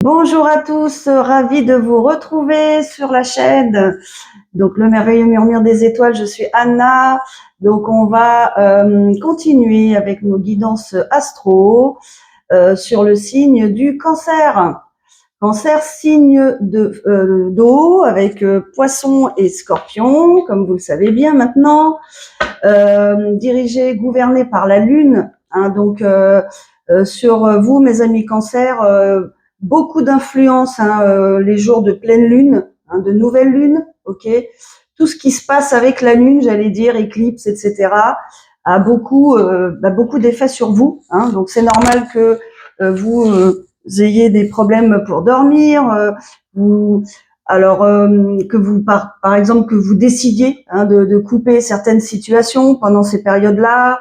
Bonjour à tous, ravi de vous retrouver sur la chaîne. Donc le merveilleux murmure des étoiles, je suis Anna. Donc on va continuer avec nos guidances astro sur le signe du cancer. Cancer, signe d'eau avec poisson et scorpion, comme vous le savez bien maintenant, dirigé, gouverné par la lune. Hein, donc sur vous, mes amis cancer, beaucoup d'influence les jours de pleine lune, de nouvelle lune, ok. Tout ce qui se passe avec la lune, j'allais dire éclipse, etc., a beaucoup d'effets sur vous. Hein, donc c'est normal que vous ayez des problèmes pour dormir, vous alors que vous par exemple que vous décidiez de couper certaines situations pendant ces périodes-là,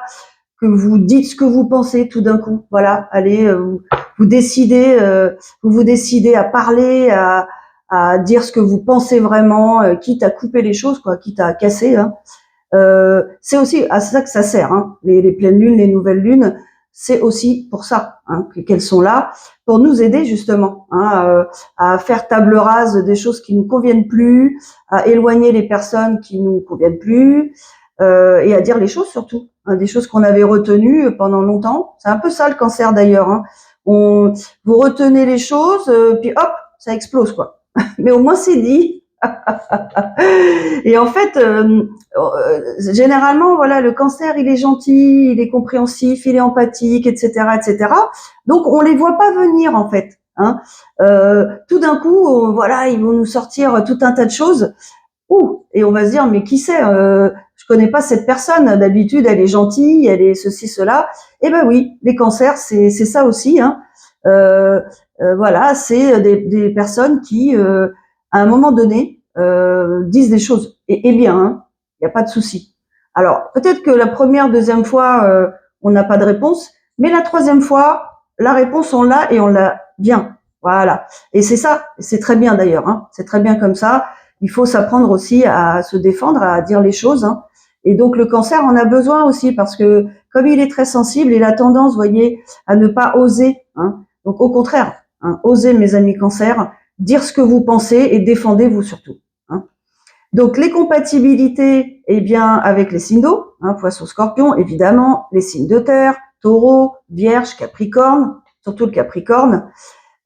que vous dites ce que vous pensez tout d'un coup. Voilà, allez, vous décidez, vous décidez à parler, à dire ce que vous pensez vraiment, quitte à couper les choses, quoi, quitte à casser. Hein. C'est aussi à ça que ça sert. Hein. Les pleines lunes, les nouvelles lunes, c'est aussi pour ça qu'elles sont là, pour nous aider justement à faire table rase des choses qui nous conviennent plus, à éloigner les personnes qui nous conviennent plus, et à dire les choses surtout, des choses qu'on avait retenues pendant longtemps. C'est un peu ça le cancer d'ailleurs. Hein. Vous retenez les choses, puis hop, ça explose quoi. Mais au moins c'est dit. Et en fait, généralement, voilà, le cancer, il est gentil, il est compréhensif, il est empathique, etc., etc. Donc, on les voit pas venir, en fait. Hein. Tout d'un coup, voilà, ils vont nous sortir tout un tas de choses. Ouh, et on va se dire, mais qui c'est je connais pas cette personne. D'habitude, elle est gentille, elle est ceci, cela. Eh ben oui, les cancers, c'est ça aussi. Hein. Voilà, c'est des personnes qui, à un moment donné, disent des choses. Et bien, hein, il n'y a pas de souci. Alors, peut-être que la première, deuxième fois, on n'a pas de réponse, mais la troisième fois, la réponse, on l'a et on l'a bien. Voilà. Et c'est ça, c'est très bien d'ailleurs. Hein. C'est très bien comme ça. Il faut s'apprendre aussi à se défendre, à dire les choses. Hein. Et donc le cancer en a besoin aussi parce que comme il est très sensible, il a tendance, vous voyez, à ne pas oser. Hein. Donc au contraire, osez mes amis cancer, dire ce que vous pensez et défendez-vous surtout. Hein. Donc les compatibilités, eh bien avec les signes d'eau, Poisson, Scorpion, évidemment, les signes de terre, Taureau, Vierge, Capricorne, surtout le Capricorne,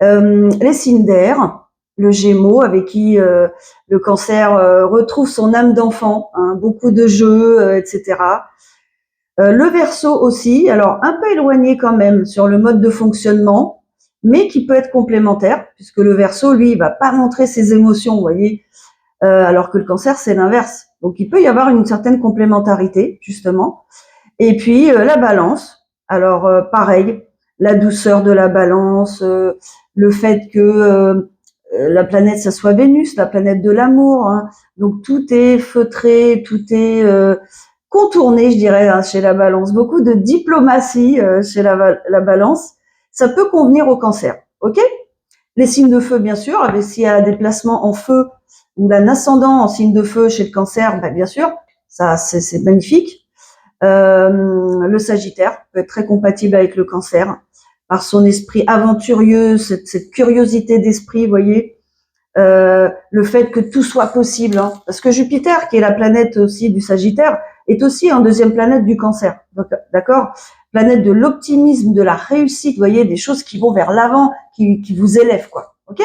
les signes d'air, le Gémeaux avec qui le cancer retrouve son âme d'enfant, beaucoup de jeux, etc. Le Verseau aussi, alors un peu éloigné quand même sur le mode de fonctionnement, mais qui peut être complémentaire, puisque le Verseau, lui, il va pas montrer ses émotions, vous voyez, alors que le cancer, c'est l'inverse. Donc il peut y avoir une certaine complémentarité, justement. Et puis la balance, alors pareil, la douceur de la balance, le fait que la planète, ça soit Vénus, la planète de l'amour. Hein. Donc tout est feutré, tout est contourné, je dirais, chez la balance. Beaucoup de diplomatie chez la balance. Ça peut convenir au cancer. OK? Les signes de feu, bien sûr, avec s'il y a des placements en feu ou un ascendant en signe de feu chez le cancer, ben, bien sûr, ça c'est magnifique. Le Sagittaire peut être très compatible avec le cancer par son esprit aventurieux, cette curiosité d'esprit, vous voyez, le fait que tout soit possible. Hein. Parce que Jupiter, qui est la planète aussi du Sagittaire, est aussi en deuxième planète du cancer. D'accord? Planète de l'optimisme, de la réussite, vous voyez, des choses qui vont vers l'avant, qui vous élèvent, quoi. Ok?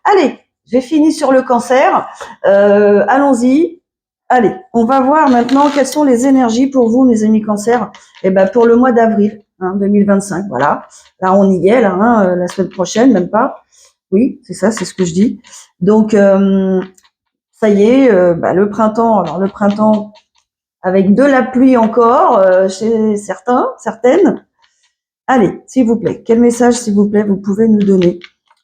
Allez, j'ai fini sur le cancer. Allons-y. Allez, on va voir maintenant quelles sont les énergies pour vous, mes amis cancer. Eh ben, pour le mois d'avril 2025, voilà. Là, on y est, là, la semaine prochaine, même pas. Oui, c'est ça, c'est ce que je dis. Donc, ça y est, le printemps. Alors, le printemps avec de la pluie encore chez certains, certaines. Allez, s'il vous plaît, quel message, s'il vous plaît, vous pouvez nous donner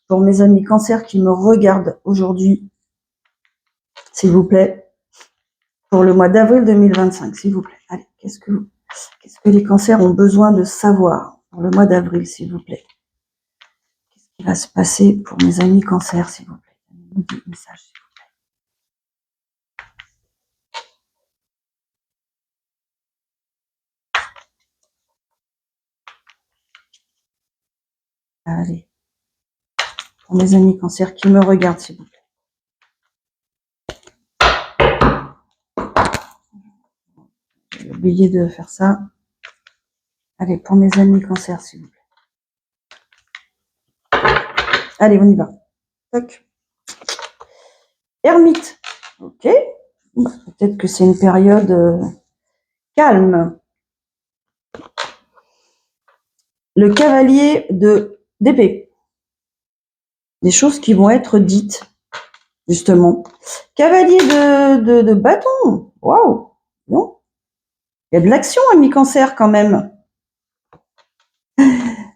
pour mes amis cancer qui me regardent aujourd'hui, s'il vous plaît, pour le mois d'avril 2025, s'il vous plaît. Allez, qu'est-ce que les cancers ont besoin de savoir pour le mois d'avril, s'il vous plaît? Qu'est-ce qui va se passer pour mes amis cancer, s'il vous plaît? Donnez-nous des messages, s'il vous plaît. Allez. pour mes amis cancer qui me regardent, s'il vous plaît. J'ai oublié de faire ça. Allez, pour mes amis cancer, s'il vous plaît. Allez, on y va. Toc. Ermite. Ok. Peut-être que c'est une période calme. Le cavalier d'épée. Des choses qui vont être dites, justement. Cavalier de bâton. Waouh. Non. Il y a de l'action, ami cancer, quand même.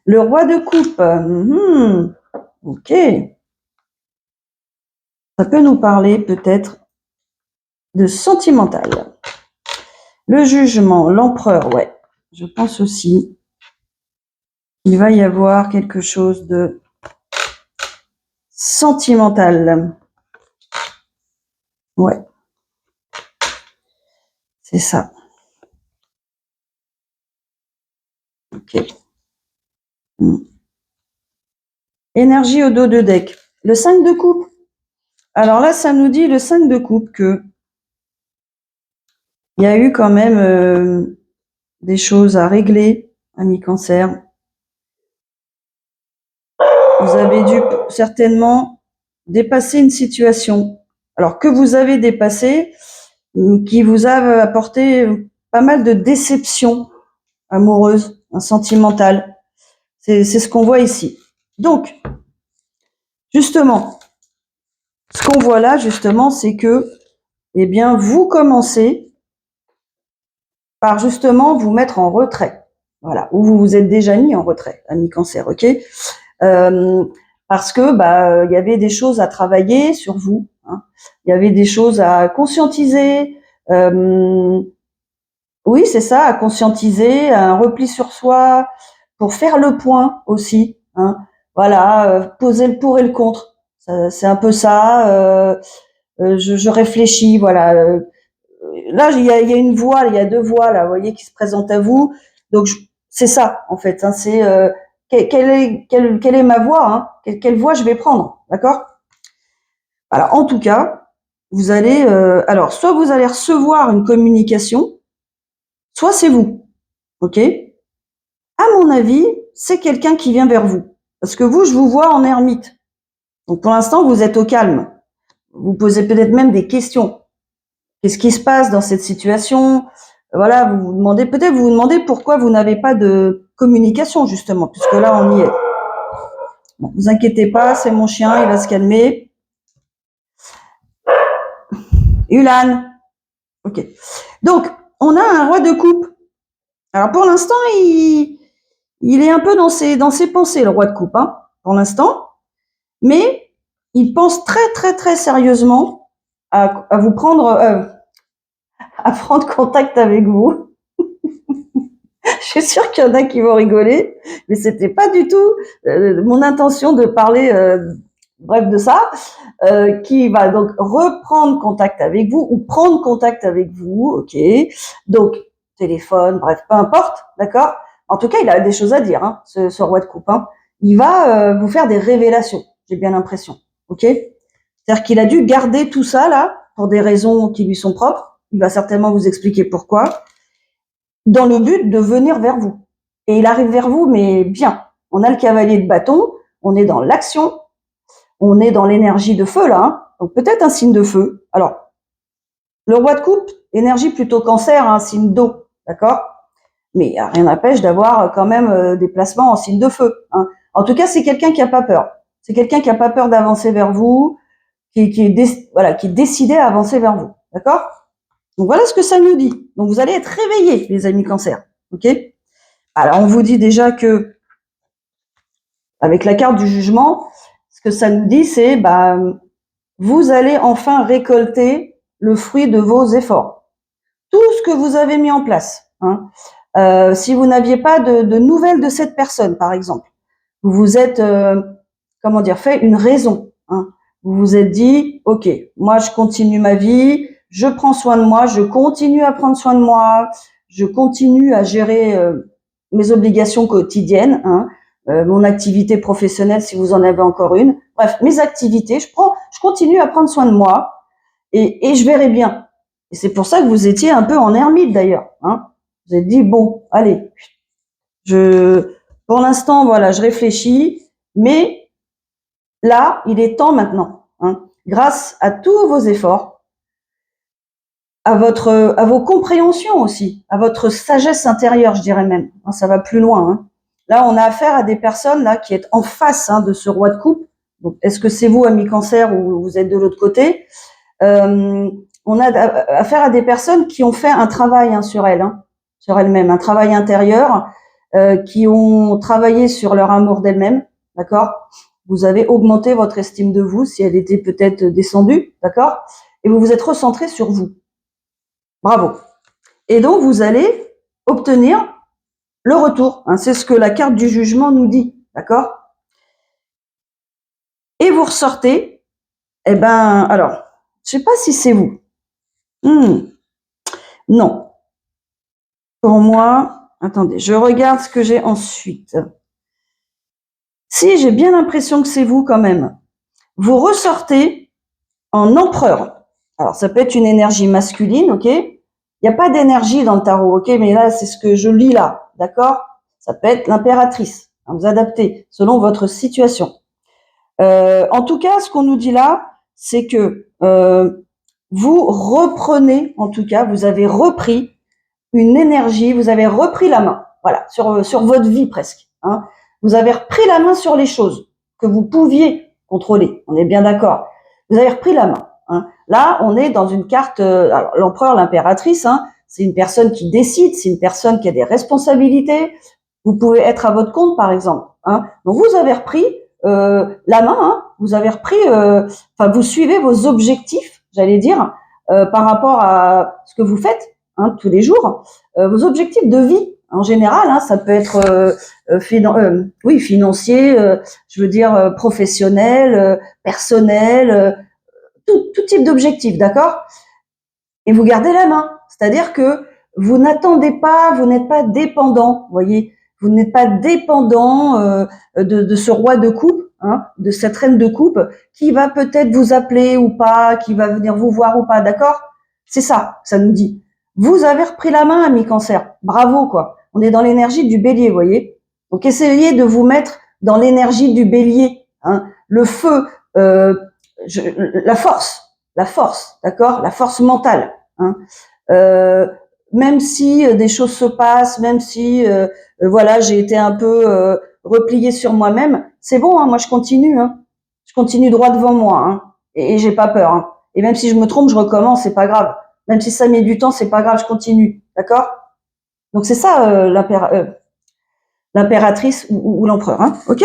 Le roi de coupe. Ok. Ça peut nous parler, peut-être, de sentimental. Le jugement, l'empereur, ouais. Je pense aussi qu'il va y avoir quelque chose de sentimental. Ouais. C'est ça. Ok. Énergie au dos de deck. Le 5 de coupe. Alors là, ça nous dit le 5 de coupe que il y a eu quand même des choses à régler, ami cancer. Vous avez dû certainement dépasser une situation. Alors que vous avez dépassé, qui vous a apporté pas mal de déceptions amoureuses, sentimentales. C'est ce qu'on voit ici. Donc, justement, ce qu'on voit là, justement, c'est que, eh bien, vous commencez par justement vous mettre en retrait. Voilà, ou vous vous êtes déjà mis en retrait, ami cancer, ok, parce que il y avait des choses à travailler sur vous, hein. Il y avait des choses à conscientiser. Oui, c'est ça, à conscientiser, un repli sur soi, pour faire le point aussi, hein. Voilà, poser le pour et le contre. C'est un peu ça. Je réfléchis, voilà. Là, il y a une voie, il y a deux voies là, vous voyez, qui se présentent à vous. Donc c'est ça en fait. Hein, c'est quelle est ma voie, hein, quelle voie je vais prendre, d'accord? Alors en tout cas, vous allez, alors soit vous allez recevoir une communication, soit c'est vous, ok? À mon avis, c'est quelqu'un qui vient vers vous, parce que vous, je vous vois en ermite. Donc pour l'instant, vous êtes au calme. Vous posez peut-être même des questions. Qu'est-ce qui se passe dans cette situation? Voilà, vous vous demandez pourquoi vous n'avez pas de communication, justement, puisque là, on y est. Bon, vous inquiétez pas, c'est mon chien, il va se calmer. Ulan. Ok. Donc, on a un roi de coupe. Alors, pour l'instant, il est un peu dans ses pensées, le roi de coupe, hein, pour l'instant. Mais il pense très, très, très sérieusement à vous prendre, à prendre contact avec vous. Je suis sûre qu'il y en a qui vont rigoler, mais c'était pas du tout mon intention de parler, bref, de ça. Qui va donc reprendre contact avec vous ou prendre contact avec vous, ok. Donc téléphone, bref, peu importe, d'accord. En tout cas, il a des choses à dire, hein, ce roi de coupe. Hein. Il va vous faire des révélations. J'ai bien l'impression, ok. C'est-à-dire qu'il a dû garder tout ça là pour des raisons qui lui sont propres. Il va certainement vous expliquer pourquoi, dans le but de venir vers vous. Et il arrive vers vous, mais bien. On a le cavalier de bâton, on est dans l'action, on est dans l'énergie de feu, là. Hein. Donc peut-être un signe de feu. Alors, le roi de coupe, énergie plutôt cancer, un signe d'eau, d'accord. Mais rien n'empêche d'avoir quand même des placements en signe de feu. Hein. En tout cas, c'est quelqu'un qui a pas peur. C'est quelqu'un qui a pas peur d'avancer vers vous, qui est décidé à avancer vers vous, d'accord. Donc voilà ce que ça nous dit. Donc vous allez être réveillés, les amis cancer, ok. Alors on vous dit déjà que avec la carte du jugement, ce que ça nous dit, c'est vous allez enfin récolter le fruit de vos efforts. Tout ce que vous avez mis en place. Hein. Si vous n'aviez pas de nouvelles de cette personne, par exemple, vous vous êtes, fait une raison. Hein. Vous vous êtes dit, ok, moi je continue ma vie, je prends soin de moi, je continue à prendre soin de moi, je continue à gérer mes obligations quotidiennes. Hein. mon activité professionnelle si vous en avez encore une. Bref, mes activités, je continue à prendre soin de moi et je verrai bien. Et c'est pour ça que vous étiez un peu en ermite d'ailleurs. Hein. Vous avez dit bon, allez, pour l'instant, voilà, je réfléchis, mais là, il est temps maintenant. Hein, grâce à tous vos efforts, à vos compréhensions aussi, à votre sagesse intérieure, je dirais même. Hein, ça va plus loin. Hein. Là, on a affaire à des personnes là qui est en face de ce roi de coupe. Donc, est-ce que c'est vous, ami Cancer, ou vous êtes de l'autre côté? On a affaire à des personnes qui ont fait un travail sur elles, sur elles-mêmes, un travail intérieur, qui ont travaillé sur leur amour d'elles-mêmes, d'accord? Vous avez augmenté votre estime de vous si elle était peut-être descendue, d'accord? Et vous vous êtes recentré sur vous. Bravo. Et donc, vous allez obtenir le retour. Hein, c'est ce que la carte du jugement nous dit, d'accord? Et vous ressortez, eh ben, alors, je sais pas si c'est vous. Non. Pour moi, attendez, je regarde ce que j'ai ensuite. Si, j'ai bien l'impression que c'est vous quand même. Vous ressortez en empereur. Alors, ça peut être une énergie masculine, ok? Il n'y a pas d'énergie dans le tarot, ok? Mais là, c'est ce que je lis là, d'accord? Ça peut être l'impératrice. Vous adaptez selon votre situation. En tout cas, ce qu'on nous dit là, c'est que vous reprenez, en tout cas, vous avez repris une énergie, vous avez repris la main, voilà, sur votre vie presque. Hein. Vous avez repris la main sur les choses que vous pouviez contrôler. On est bien d'accord. Vous avez repris la main. Hein. Là, on est dans une carte. Alors, l'empereur, l'impératrice, c'est une personne qui décide, c'est une personne qui a des responsabilités. Vous pouvez être à votre compte, par exemple. Hein. Donc, vous avez repris la main. Vous avez repris. Vous suivez vos objectifs, j'allais dire, par rapport à ce que vous faites. Tous les jours, vos objectifs de vie en général, ça peut être financier, je veux dire professionnel, personnel, tout type d'objectif, d'accord? Et vous gardez la main, c'est-à-dire que vous n'attendez pas, vous n'êtes pas dépendant, voyez, vous n'êtes pas dépendant de ce roi de coupe, de cette reine de coupe, qui va peut-être vous appeler ou pas, qui va venir vous voir ou pas, d'accord? C'est ça nous dit. Vous avez repris la main, ami Cancer. Bravo, quoi. On est dans l'énergie du bélier, vous voyez. Donc, essayez de vous mettre dans l'énergie du bélier. Le feu, la force, d'accord? La force mentale. Même si des choses se passent, même si, j'ai été un peu repliée sur moi-même, c'est bon, moi je continue. Je continue droit devant moi. Et j'ai pas peur. Et même si je me trompe, je recommence, c'est pas grave. Même si ça met du temps, c'est pas grave, je continue. D'accord? Donc c'est ça l'impératrice ou l'empereur. Ok?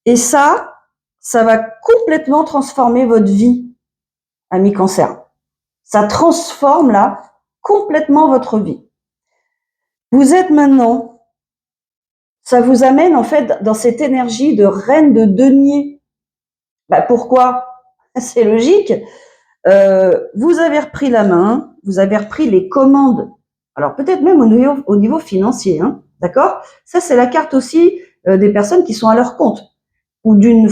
Et ça va complètement transformer votre vie, ami Cancer. Ça transforme là complètement votre vie. Vous êtes maintenant, ça vous amène en fait dans cette énergie de reine de denier. Pourquoi? C'est logique. Vous avez repris la main, vous avez repris les commandes. Alors peut-être même au niveau financier, d'accord? Ça c'est la carte aussi des personnes qui sont à leur compte ou d'une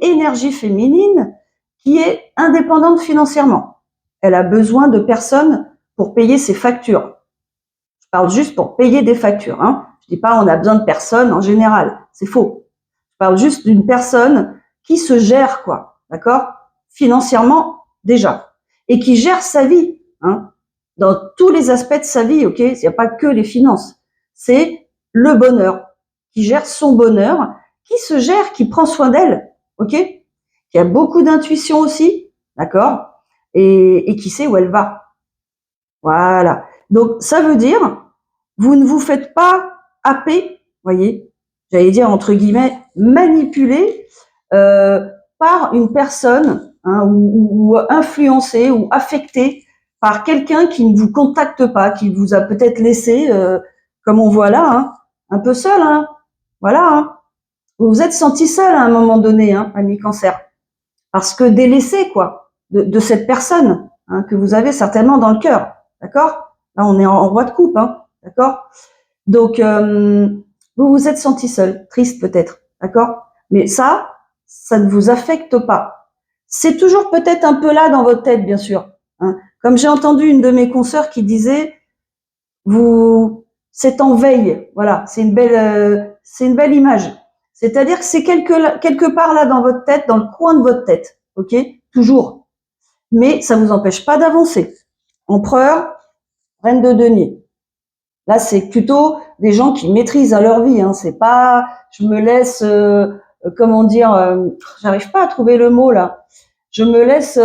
énergie féminine qui est indépendante financièrement. Elle a besoin de personnes pour payer ses factures. Je parle juste pour payer des factures. Je dis pas on a besoin de personnes en général, c'est faux. Je parle juste d'une personne qui se gère, quoi, d'accord? Financièrement déjà, et qui gère sa vie, dans tous les aspects de sa vie, ok? Il n'y a pas que les finances, c'est le bonheur, qui gère son bonheur, qui se gère, qui prend soin d'elle, ok? Qui a beaucoup d'intuition aussi, d'accord? Et qui sait où elle va. Voilà. Donc ça veut dire, vous ne vous faites pas happer, voyez, j'allais dire entre guillemets manipuler par une personne ou influencé ou affecté par quelqu'un qui ne vous contacte pas, qui vous a peut-être laissé, comme on voit là, un peu seul. Voilà. Vous vous êtes senti seul à un moment donné, ami Cancer, parce que délaissé, quoi, de cette personne que vous avez certainement dans le cœur. D'accord? Là, on est en roi de coupe, d'accord? Donc, vous vous êtes senti seul, triste peut-être, d'accord? Mais ça ne vous affecte pas. C'est toujours peut-être un peu là dans votre tête, bien sûr. Hein. Comme j'ai entendu une de mes consoeurs qui disait, c'est en veille. Voilà, c'est une belle image. C'est-à-dire que c'est quelque part là dans votre tête, dans le coin de votre tête, ok? Toujours. Mais ça vous empêche pas d'avancer. Empereur, reine de denier. Là, c'est plutôt des gens qui maîtrisent leur vie. Hein. C'est pas, je me laisse, comment dire, j'arrive pas à trouver le mot là. Je me laisse,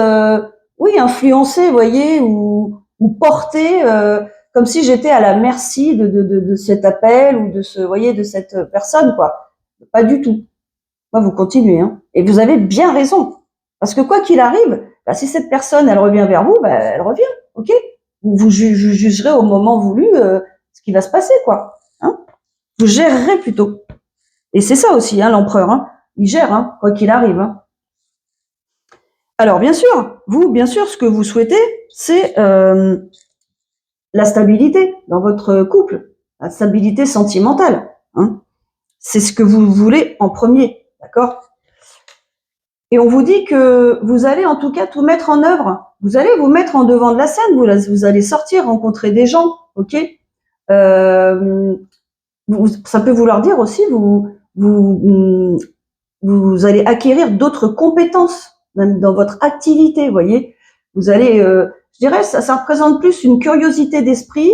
oui, influencer, vous voyez, ou porter, comme si j'étais à la merci de cet appel ou de ce, voyez, de cette personne, quoi. Pas du tout. Moi, vous continuez, hein. Et vous avez bien raison, parce que quoi qu'il arrive, bah, si cette personne, elle revient vers vous, bah, elle revient, ok. Vous jugerez au moment voulu ce qui va se passer, quoi. Hein, vous gérerez plutôt. Et c'est ça aussi, hein, l'empereur. Hein. Il gère, hein, quoi qu'il arrive. Hein. Alors, bien sûr, bien sûr, ce que vous souhaitez, c'est la stabilité dans votre couple, la stabilité sentimentale. Hein. C'est ce que vous voulez en premier, d'accord? Et on vous dit que vous allez en tout cas tout mettre en œuvre. Vous allez vous mettre en devant de la scène, vous allez sortir, rencontrer des gens, ok? Ça peut vouloir dire aussi vous allez acquérir d'autres compétences même dans votre activité, vous voyez. Vous allez, je dirais, ça représente plus une curiosité d'esprit.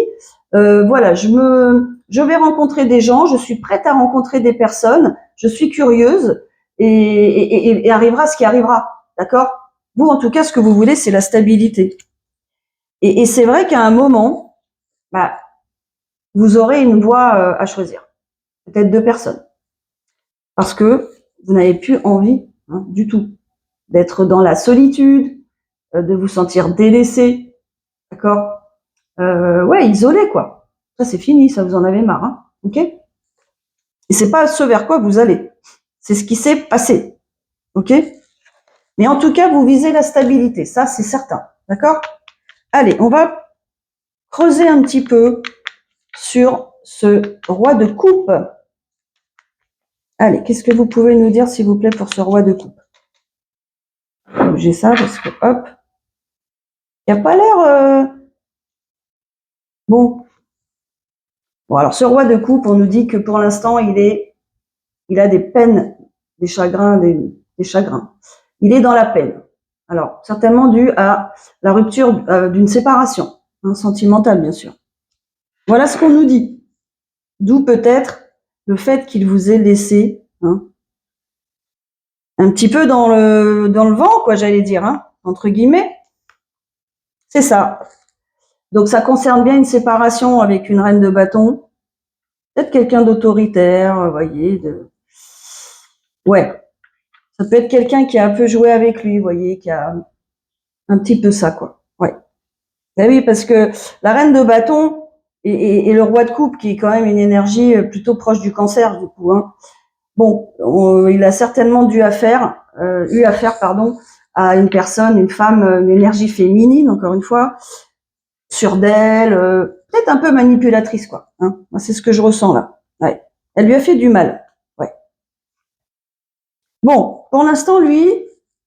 Voilà, je vais rencontrer des gens, je suis prête à rencontrer des personnes, je suis curieuse et arrivera ce qui arrivera, d'accord. Vous, en tout cas, ce que vous voulez, c'est la stabilité. Et c'est vrai qu'à un moment, bah, vous aurez une voie à choisir, peut-être 2 personnes, parce que vous n'avez plus envie du tout d'être dans la solitude, de vous sentir délaissé, d'accord, ouais, isolé quoi. Ça c'est fini, ça vous en avez marre, hein, ok. Et c'est pas ce vers quoi vous allez, c'est ce qui s'est passé, ok. Mais en tout cas, vous visez la stabilité, ça c'est certain, d'accord. Allez, on va creuser un petit peu sur ce roi de coupe. Allez, qu'est-ce que vous pouvez nous dire, s'il vous plaît, pour ce roi de coupe? J'ai ça parce que, hop, il n'y a pas l'air... Bon. Bon, alors, ce roi de coupe, on nous dit que pour l'instant, il a des peines, des chagrins, des chagrins. Il est dans la peine. Alors, certainement dû à la rupture d'une séparation, sentimentale, bien sûr. Voilà ce qu'on nous dit. D'où peut-être le fait qu'il vous ait laissé, un petit peu dans le vent, quoi, j'allais dire, entre guillemets. C'est ça. Donc, ça concerne bien une séparation avec une reine de bâton. Peut-être quelqu'un d'autoritaire, vous voyez. Ouais. Ça peut être quelqu'un qui a un peu joué avec lui, vous voyez, qui a un petit peu ça, quoi. Ouais. Ben oui, parce que la reine de bâton et le roi de coupe, qui est quand même une énergie plutôt proche du cancer, du coup, Bon, il a certainement eu affaire, pardon, à une personne, une femme, une énergie féminine, encore une fois, sûre d'elle, peut-être un peu manipulatrice, quoi. Moi, c'est ce que je ressens là. Ouais. Elle lui a fait du mal. Ouais. Bon, pour l'instant, lui,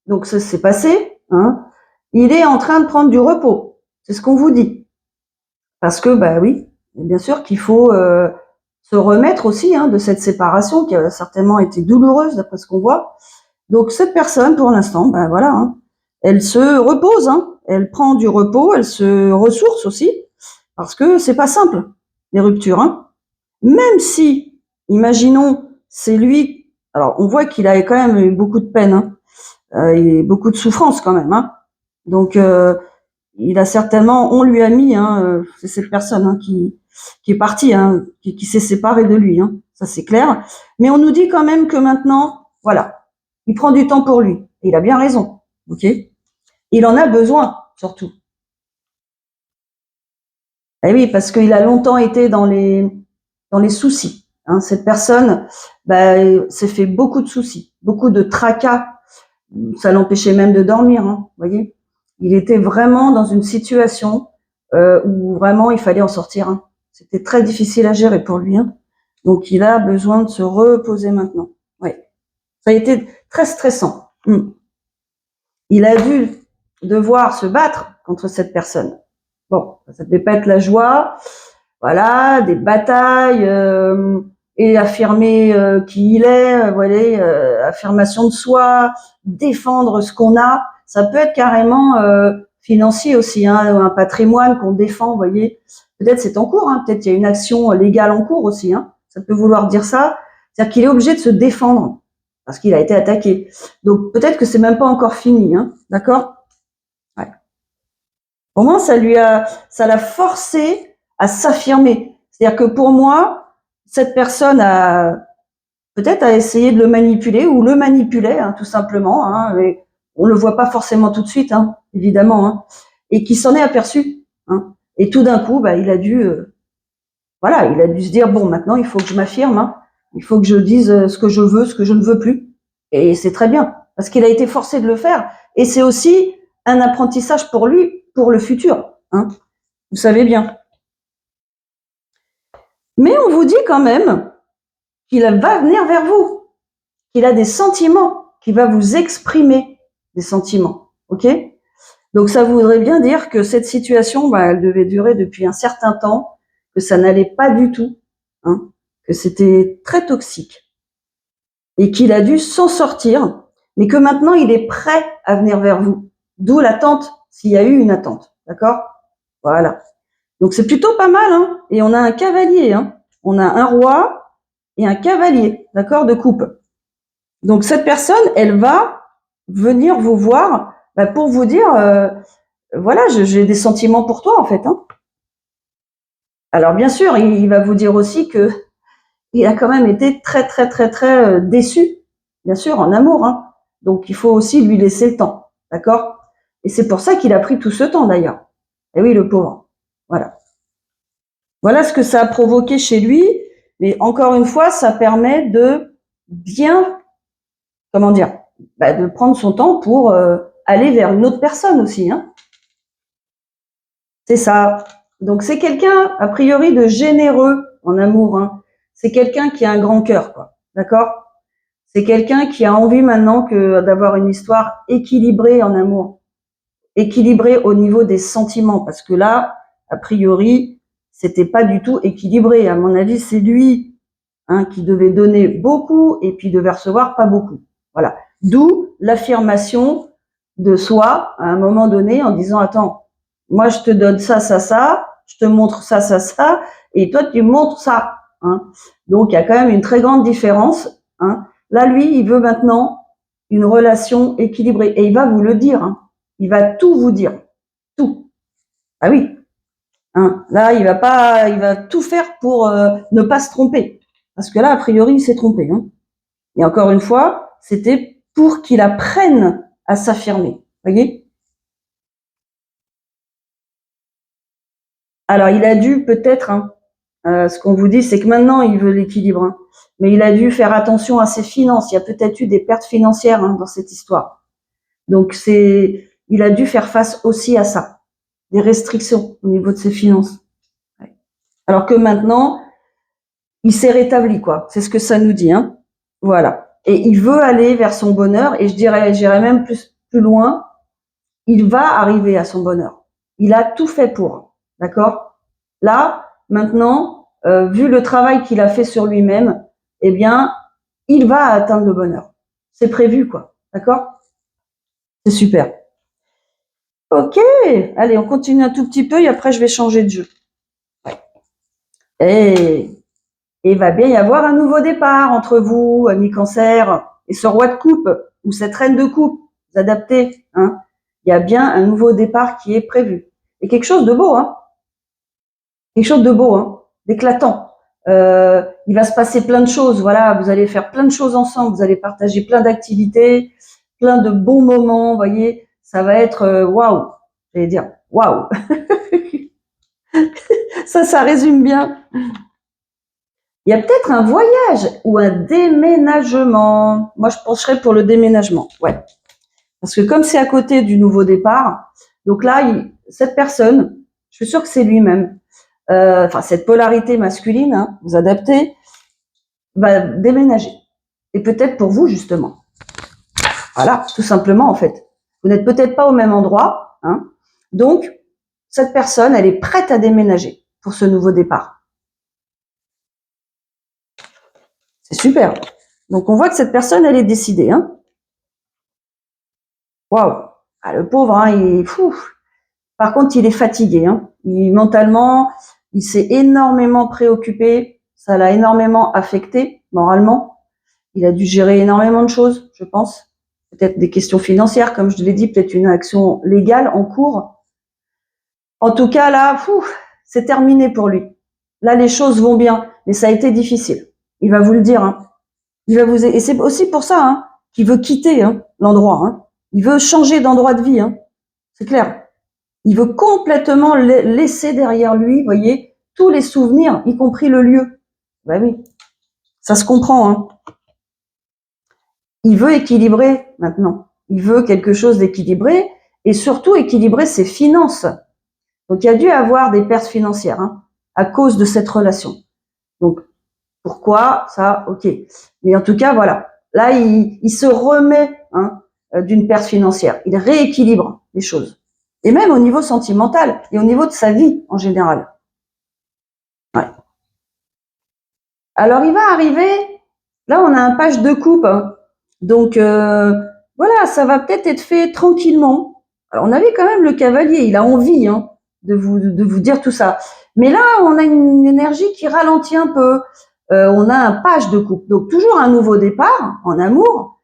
donc ça s'est passé. Il est en train de prendre du repos. C'est ce qu'on vous dit. Parce que, bah oui, bien sûr qu'il faut se remettre aussi de cette séparation qui a certainement été douloureuse d'après ce qu'on voit. Donc cette personne, pour l'instant, ben voilà, elle se repose, elle prend du repos, elle se ressource aussi, parce que c'est pas simple les ruptures. Même si, imaginons, c'est lui. Alors on voit qu'il a quand même eu beaucoup de peine, et beaucoup de souffrance quand même. Donc il a certainement, on lui a mis, c'est cette personne qui est partie, qui s'est séparée de lui, ça c'est clair. Mais on nous dit quand même que maintenant, voilà, il prend du temps pour lui. Et il a bien raison, ok. Il en a besoin, surtout. Eh oui, parce qu'il a longtemps été dans les soucis. Cette personne, s'est fait beaucoup de soucis, beaucoup de tracas. Ça l'empêchait même de dormir, vous voyez. Il était vraiment dans une situation où vraiment il fallait en sortir. C'était très difficile à gérer pour lui. Donc, il a besoin de se reposer maintenant. Oui. Ça a été très stressant. Il a dû devoir se battre contre cette personne. Bon, ça ne devait pas être la joie. Voilà, des batailles et affirmer qui il est, voilà, affirmation de soi, défendre ce qu'on a. Ça peut être carrément financier aussi, hein, un patrimoine qu'on défend, vous voyez. Peut-être c'est en cours, hein, peut-être il y a une action légale en cours aussi. Hein. Ça peut vouloir dire ça. C'est-à-dire qu'il est obligé de se défendre parce qu'il a été attaqué. Donc peut-être que c'est même pas encore fini, hein, d'accord? Ouais. Au moins ça l'a forcé à s'affirmer. C'est-à-dire que pour moi, cette personne a peut-être essayé de le manipuler ou le manipulait, hein, tout simplement. Hein, mais on le voit pas forcément tout de suite, hein, évidemment, hein, et qui s'en est aperçu. Hein, et tout d'un coup, il a dû, voilà, il a dû se dire bon, maintenant il faut que je m'affirme. Hein, il faut que je dise ce que je veux, ce que je ne veux plus. Et c'est très bien parce qu'il a été forcé de le faire. Et c'est aussi un apprentissage pour lui, pour le futur. Hein, vous savez bien. Mais on vous dit quand même qu'il va venir vers vous, qu'il a des sentiments, qu'il va vous exprimer des sentiments. Ok? Donc ça voudrait bien dire que cette situation, elle devait durer depuis un certain temps, que ça n'allait pas du tout, hein, que c'était très toxique et qu'il a dû s'en sortir, mais que maintenant il est prêt à venir vers vous. D'où l'attente, s'il y a eu une attente. D'accord? Voilà. Donc c'est plutôt pas mal, hein. Et on a un cavalier, hein. On a un roi et un cavalier, d'accord, de coupe. Donc cette personne, elle va venir vous voir pour vous dire, voilà, j'ai des sentiments pour toi en fait. Hein. Alors bien sûr, il va vous dire aussi que il a quand même été très très très très déçu, bien sûr, en amour. Hein. Donc il faut aussi lui laisser le temps, d'accord? Et c'est pour ça qu'il a pris tout ce temps d'ailleurs. Et oui, le pauvre. Voilà. Voilà ce que ça a provoqué chez lui. Mais encore une fois, ça permet de bien, comment dire, de prendre son temps pour aller vers une autre personne aussi. Hein. C'est ça. Donc c'est quelqu'un, a priori, de généreux en amour. Hein. C'est quelqu'un qui a un grand cœur, quoi. D'accord? C'est quelqu'un qui a envie maintenant d'avoir une histoire équilibrée en amour. Équilibrée au niveau des sentiments. Parce que là, a priori, c'était pas du tout équilibré. À mon avis, c'est lui qui devait donner beaucoup et puis devait recevoir pas beaucoup. Voilà. D'où l'affirmation de soi à un moment donné en disant attends, moi je te donne ça, ça, ça, je te montre ça, ça, ça, et toi tu montres ça. Hein. Donc il y a quand même une très grande différence. Hein. Là, lui, il veut maintenant une relation équilibrée et il va vous le dire. Hein. Il va tout vous dire, tout. Ah oui. Hein. Là, il va tout faire pour ne pas se tromper. Parce que là, a priori, il s'est trompé. Hein. Et encore une fois, c'était pour qu'il apprenne à s'affirmer. Voyez? Alors, il a dû peut-être, ce qu'on vous dit, c'est que maintenant, il veut l'équilibre. Hein, mais il a dû faire attention à ses finances. Il y a peut-être eu des pertes financières dans cette histoire. Donc, il a dû faire face aussi à ça. Des restrictions au niveau de ses finances. Ouais. Alors que maintenant, il s'est rétabli, quoi. C'est ce que ça nous dit. Hein. Voilà. Et il veut aller vers son bonheur. Et j'irais même plus loin. Il va arriver à son bonheur. Il a tout fait pour. D'accord? Là, maintenant, vu le travail qu'il a fait sur lui-même, eh bien, il va atteindre le bonheur. C'est prévu, quoi. D'accord? C'est super. Ok. Allez, on continue un tout petit peu et après, je vais changer de jeu. Ouais. Et il va bien y avoir un nouveau départ entre vous, ami cancer, et ce roi de coupe, ou cette reine de coupe. Vous adaptez, hein. Il y a bien un nouveau départ qui est prévu. Et quelque chose de beau, hein. Quelque chose de beau, hein, d'éclatant. Il va se passer plein de choses. Voilà, vous allez faire plein de choses ensemble. Vous allez partager plein d'activités, plein de bons moments. Vous voyez, ça va être waouh. J'allais dire waouh. Ça résume bien. Il y a peut-être un voyage ou un déménagement. Moi, je pencherais pour le déménagement. Ouais. Parce que comme c'est à côté du nouveau départ, donc là, cette personne, je suis sûre que c'est lui-même. Cette polarité masculine, hein, vous adaptez, va déménager. Et peut-être pour vous, justement. Voilà, tout simplement, en fait. Vous n'êtes peut-être pas au même endroit, hein. Donc, cette personne, elle est prête à déménager pour ce nouveau départ. C'est super. Donc, on voit que cette personne, elle est décidée, hein. Waouh. Ah, le pauvre, hein, il est fou. Par contre, il est fatigué, hein. Mentalement, il s'est énormément préoccupé. Ça l'a énormément affecté, moralement. Il a dû gérer énormément de choses, je pense. Peut-être des questions financières, comme je l'ai dit, peut-être une action légale en cours. En tout cas, là, c'est terminé pour lui. Là, les choses vont bien, mais ça a été difficile. Il va vous le dire, hein. Il va vous, et c'est aussi pour ça, hein, qu'il veut quitter, hein, l'endroit, hein. Il veut changer d'endroit de vie, hein. C'est clair. Il veut complètement laisser derrière lui, voyez, tous les souvenirs, y compris le lieu. Ben oui, ça se comprend, hein. Il veut équilibrer maintenant. Il veut quelque chose d'équilibré et surtout équilibrer ses finances. Donc, il y a dû avoir des pertes financières, hein, à cause de cette relation. Donc, pourquoi ça? Ok. Mais en tout cas, voilà. Là, il se remet, hein, d'une perte financière. Il rééquilibre les choses. Et même au niveau sentimental et au niveau de sa vie en général. Ouais. Alors, il va arriver. Là, on a un page de coupe, hein. Donc, voilà, ça va peut-être être fait tranquillement. Alors, on avait quand même le cavalier. Il a envie, hein, de vous dire tout ça. Mais là, on a une énergie qui ralentit un peu. On a un page de coupe. Donc, toujours un nouveau départ en amour,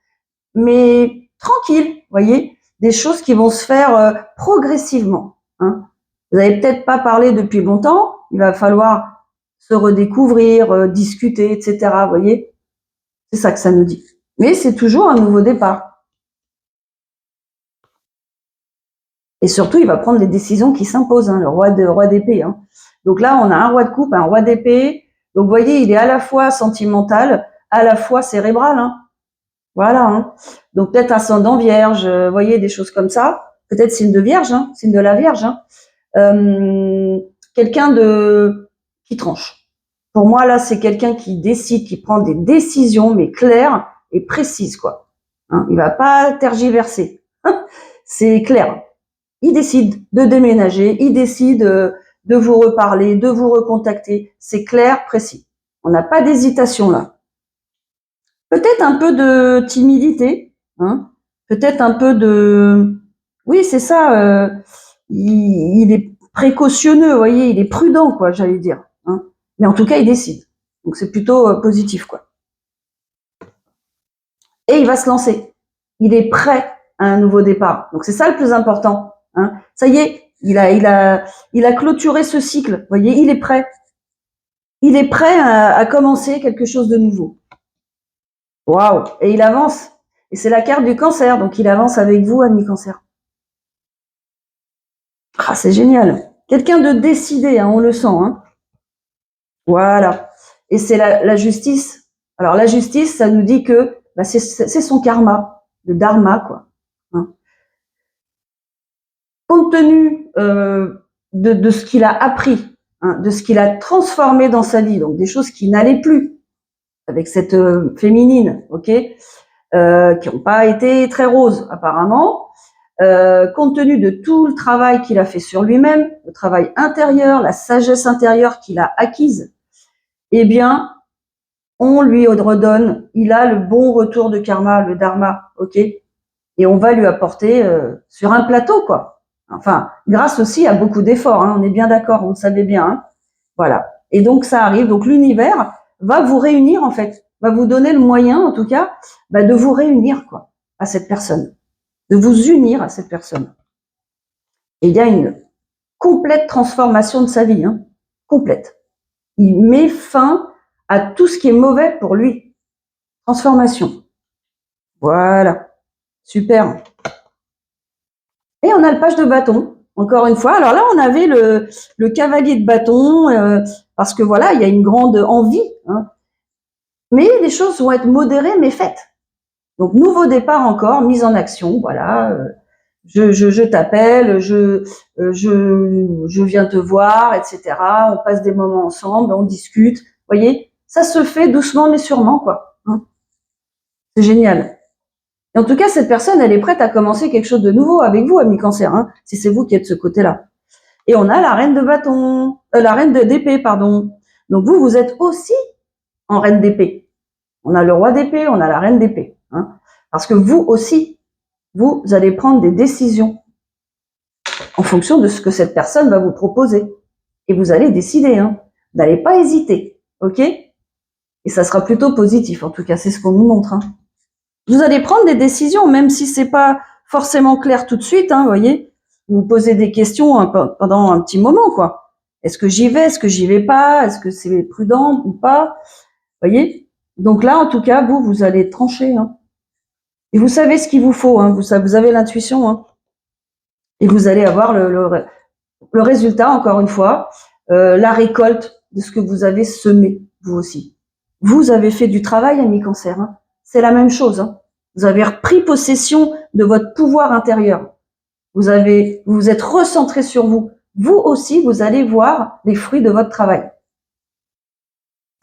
mais tranquille, voyez, des choses qui vont se faire progressivement, hein. Vous n'avez peut-être pas parlé depuis longtemps. Il va falloir se redécouvrir, discuter, etc. Voyez, c'est ça que ça nous dit. Mais c'est toujours un nouveau départ. Et surtout, il va prendre des décisions qui s'imposent, hein, le roi d'épée, hein. Donc là, on a un roi de coupe, un roi d'épée. Donc, vous voyez, il est à la fois sentimental, à la fois cérébral, hein. Voilà, hein. Donc, peut-être ascendant vierge, vous voyez, des choses comme ça. Peut-être signe de vierge, hein, signe de la vierge, hein. Quelqu'un qui tranche. Pour moi, là, c'est quelqu'un qui décide, qui prend des décisions, mais claires et précises, quoi. Hein, il va pas tergiverser. C'est clair. Il décide de déménager, il décide de vous reparler, de vous recontacter. C'est clair, précis. On n'a pas d'hésitation là. Peut-être un peu de timidité, hein. Peut-être un peu de... Oui, c'est ça. Il est précautionneux, vous voyez, il est prudent, quoi, j'allais dire, hein. Mais en tout cas, il décide. Donc c'est plutôt positif, quoi. Et il va se lancer. Il est prêt à un nouveau départ. Donc c'est ça le plus important, hein. Ça y est, il a clôturé ce cycle. Vous voyez, il est prêt. Il est prêt à commencer quelque chose de nouveau. Waouh! Et il avance. Et c'est la carte du cancer, donc il avance avec vous, ami cancer. Ah, c'est génial. Quelqu'un de décidé, hein, on le sent, hein. Voilà. Et c'est la justice. Alors la justice, ça nous dit que bah, c'est son karma, le dharma, quoi, hein. Compte tenu de ce qu'il a appris, hein, de ce qu'il a transformé dans sa vie, donc des choses qui n'allaient plus avec cette féminine, ok, qui n'ont pas été très roses apparemment, compte tenu de tout le travail qu'il a fait sur lui-même, le travail intérieur, la sagesse intérieure qu'il a acquise, eh bien, on lui redonne, il a le bon retour de karma, le dharma, ok, et on va lui apporter sur un plateau, quoi. Enfin, grâce aussi à beaucoup d'efforts, hein, on est bien d'accord, vous le savez bien, hein. Voilà. Et donc ça arrive. Donc l'univers va vous réunir en fait, va vous donner le moyen, en tout cas, bah, de vous réunir quoi à cette personne, de vous unir à cette personne. Et il y a une complète transformation de sa vie, hein, complète. Il met fin à tout ce qui est mauvais pour lui. Transformation. Voilà. Super. Et on a le page de bâton, encore une fois. Alors là, on avait le cavalier de bâton, parce que voilà, il y a une grande envie, hein. Mais les choses vont être modérées, mais faites. Donc, nouveau départ encore, mise en action, voilà. Je t'appelle, je viens te voir, etc. On passe des moments ensemble, on discute. Vous voyez, ça se fait doucement mais sûrement, quoi. Hein. C'est génial. Et en tout cas, cette personne, elle est prête à commencer quelque chose de nouveau avec vous, ami Cancer, hein, si c'est vous qui êtes de ce côté-là. Et on a la reine de bâton, la reine d'épée, pardon. Donc vous êtes aussi en reine d'épée. On a le roi d'épée, on a la reine d'épée. Hein, parce que vous aussi, vous allez prendre des décisions en fonction de ce que cette personne va vous proposer. Et vous allez décider. Hein. Vous n'allez pas hésiter. OK? Et ça sera plutôt positif. En tout cas, c'est ce qu'on nous montre. Hein. Vous allez prendre des décisions, même si c'est pas forcément clair tout de suite. Hein, voyez, vous vous posez des questions pendant un petit moment, quoi. Est-ce que j'y vais? Est-ce que j'y vais pas? Est-ce que c'est prudent ou pas? Voyez? Donc là, en tout cas, vous allez trancher. Hein. Et vous savez ce qu'il vous faut. Hein. Vous avez l'intuition. Hein. Et vous allez avoir le résultat, encore une fois, la récolte de ce que vous avez semé, vous aussi. Vous avez fait du travail, ami Cancer. Hein. C'est la même chose. Hein. Vous avez repris possession de votre pouvoir intérieur. Vous êtes recentré sur vous. Vous aussi, vous allez voir les fruits de votre travail.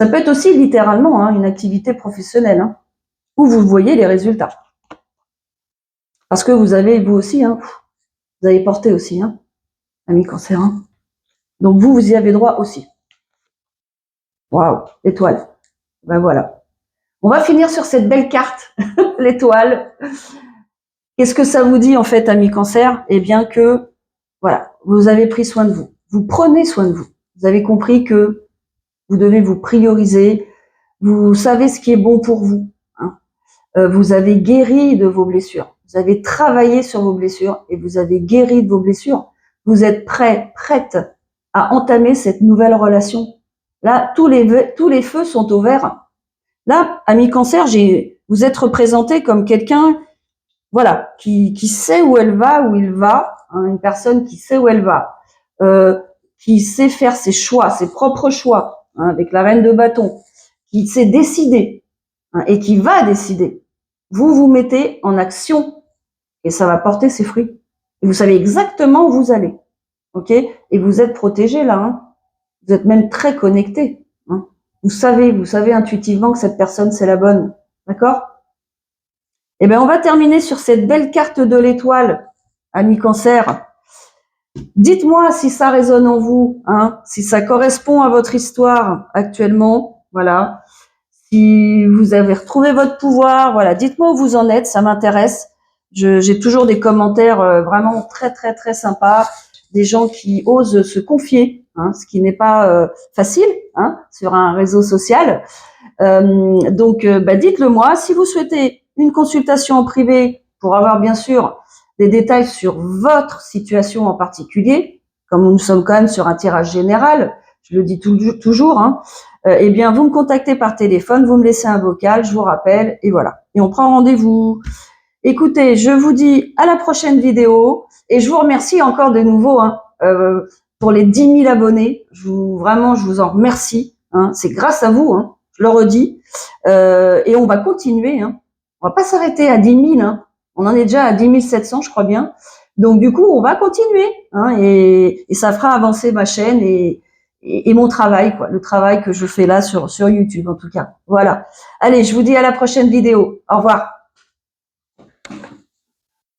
Ça peut être aussi littéralement une activité professionnelle, hein, où vous voyez les résultats. Parce que vous avez, vous aussi, hein, vous avez porté aussi, hein, ami Cancer. Hein. Donc vous y avez droit aussi. Waouh, l'étoile. Ben voilà. On va finir sur cette belle carte, l'étoile. Qu'est-ce que ça vous dit en fait, ami Cancer? Eh bien que, voilà, vous avez pris soin de vous. Vous prenez soin de vous. Vous avez compris que vous devez vous prioriser. Vous savez ce qui est bon pour vous. Hein. Vous avez guéri de vos blessures. Vous avez travaillé sur vos blessures et vous avez guéri de vos blessures. Vous êtes prête à entamer cette nouvelle relation. Là, tous les feux sont au vert. Là, ami Cancer, vous êtes représenté comme quelqu'un, voilà, qui sait où elle va, où il va, hein, une personne qui sait où elle va, qui sait faire ses choix, ses propres choix, hein, avec la reine de bâton, qui sait décider, hein, et qui va décider. Vous vous mettez en action et ça va porter ses fruits. Et vous savez exactement où vous allez, ok? Et vous êtes protégé là, hein. Vous êtes même très connecté. Hein. Vous savez intuitivement que cette personne c'est la bonne, d'accord? Eh bien, on va terminer sur cette belle carte de l'étoile, ami Cancer. Dites-moi si ça résonne en vous, hein, si ça correspond à votre histoire actuellement, voilà. Si vous avez retrouvé votre pouvoir, voilà, dites-moi où vous en êtes, ça m'intéresse. J'ai toujours des commentaires vraiment très très très sympas, des gens qui osent se confier, hein, ce qui n'est pas facile, hein, sur un réseau social. Donc, dites-le moi. Si vous souhaitez une consultation en privé pour avoir bien sûr des détails sur votre situation en particulier, comme nous sommes quand même sur un tirage général, je le dis toujours, hein, eh bien, vous me contactez par téléphone, vous me laissez un vocal, je vous rappelle, et voilà. Et on prend rendez-vous. Écoutez, je vous dis à la prochaine vidéo, et je vous remercie encore de nouveau hein, pour les 10 000 abonnés. Je vous en remercie. Hein, c'est grâce à vous, hein, je le redis. Et on va continuer. Hein. On va pas s'arrêter à 10 000. Hein. On en est déjà à 10 700, je crois bien. Donc du coup, on va continuer. Hein, et ça fera avancer ma chaîne et mon travail, quoi, le travail que je fais là sur YouTube en tout cas. Voilà. Allez, je vous dis à la prochaine vidéo. Au revoir.